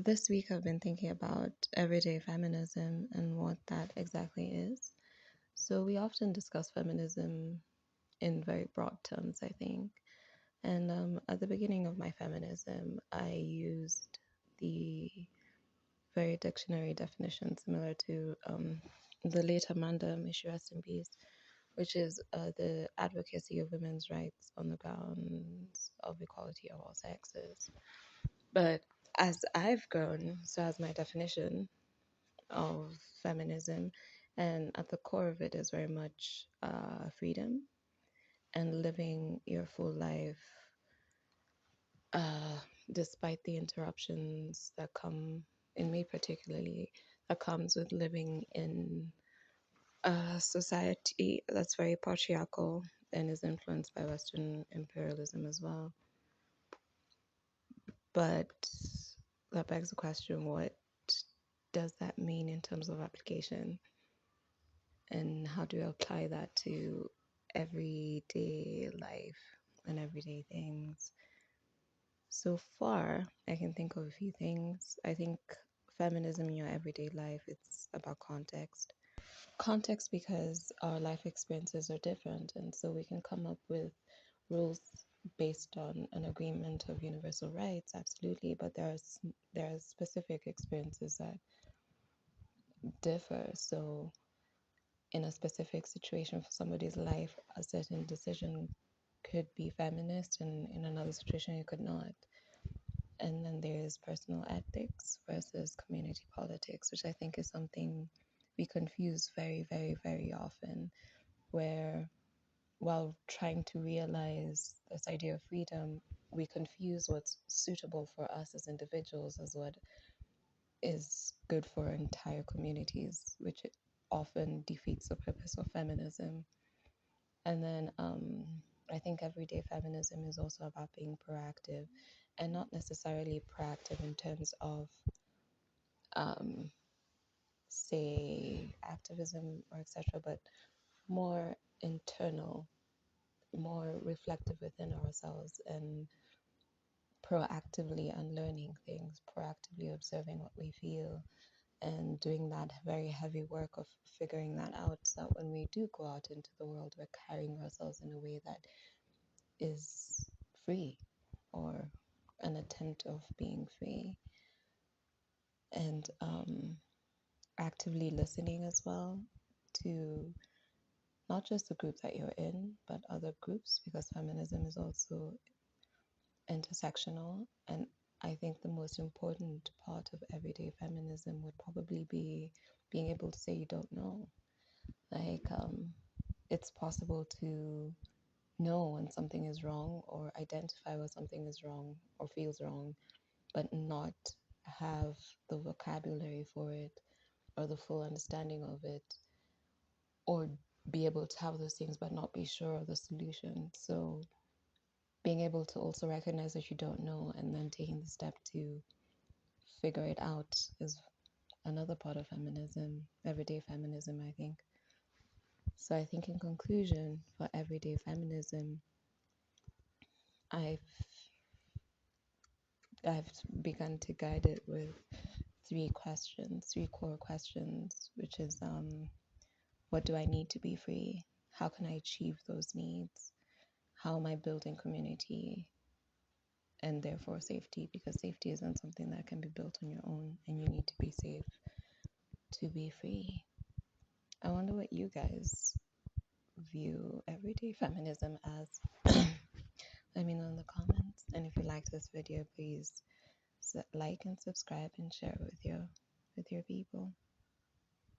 This week I've been thinking about everyday feminism and what that exactly is. So we often discuss feminism in very broad terms, I think. And at the beginning of my feminism, I used the very dictionary definition similar to the late Amanda, may she rest in peace, which is the advocacy of women's rights on the grounds of equality of all sexes. But as I've grown, so has my definition of feminism, and at the core of it is very much freedom and living your full life uh, despite the interruptions that come, in me particularly, that comes with living in a society that's very patriarchal and is influenced by Western imperialism as well. But that begs the question, what does that mean in terms of application? And how do you apply that to everyday life and everyday things? So far, I can think of a few things. I think feminism in your everyday life, it's about context. Context because our life experiences are different, and so we can come up with rules based on an agreement of universal rights, absolutely, but there are specific experiences that differ. So in a specific situation for somebody's life, a certain decision could be feminist, and in another situation, it could not. And then there's personal ethics versus community politics, which I think is something we confuse very, very, very often, where while trying to realize this idea of freedom, we confuse what's suitable for us as individuals as what is good for entire communities, which often defeats the purpose of feminism. And then I think everyday feminism is also about being proactive, and not necessarily proactive in terms of, um, say, activism or etc., but more internal, more reflective within ourselves, and proactively unlearning things, proactively observing what we feel, and doing that very heavy work of figuring that out, so that when we do go out into the world, we're carrying ourselves in a way that is free, or an attempt of being free. And actively listening as well to not just the group that you're in, but other groups, because feminism is also intersectional. And I think the most important part of everyday feminism would probably be being able to say you don't know. Like, it's possible to know when something is wrong, or identify when something is wrong or feels wrong, but not have the vocabulary for it or the full understanding of it, or be able to have those things but not be sure of the solution. So being able to also recognize that you don't know and then taking the step to figure it out is another part of feminism, everyday feminism, I think. So I think in conclusion, for everyday feminism, I've I've begun to guide it with three questions, three core questions, which is what do I need to be free? How can I achieve those needs? How am I building community and therefore safety? Because safety isn't something that can be built on your own, and you need to be safe to be free. I wonder what you guys view everyday feminism as. Let me know in the comments. And if you liked this video, please like and subscribe and share it with your people.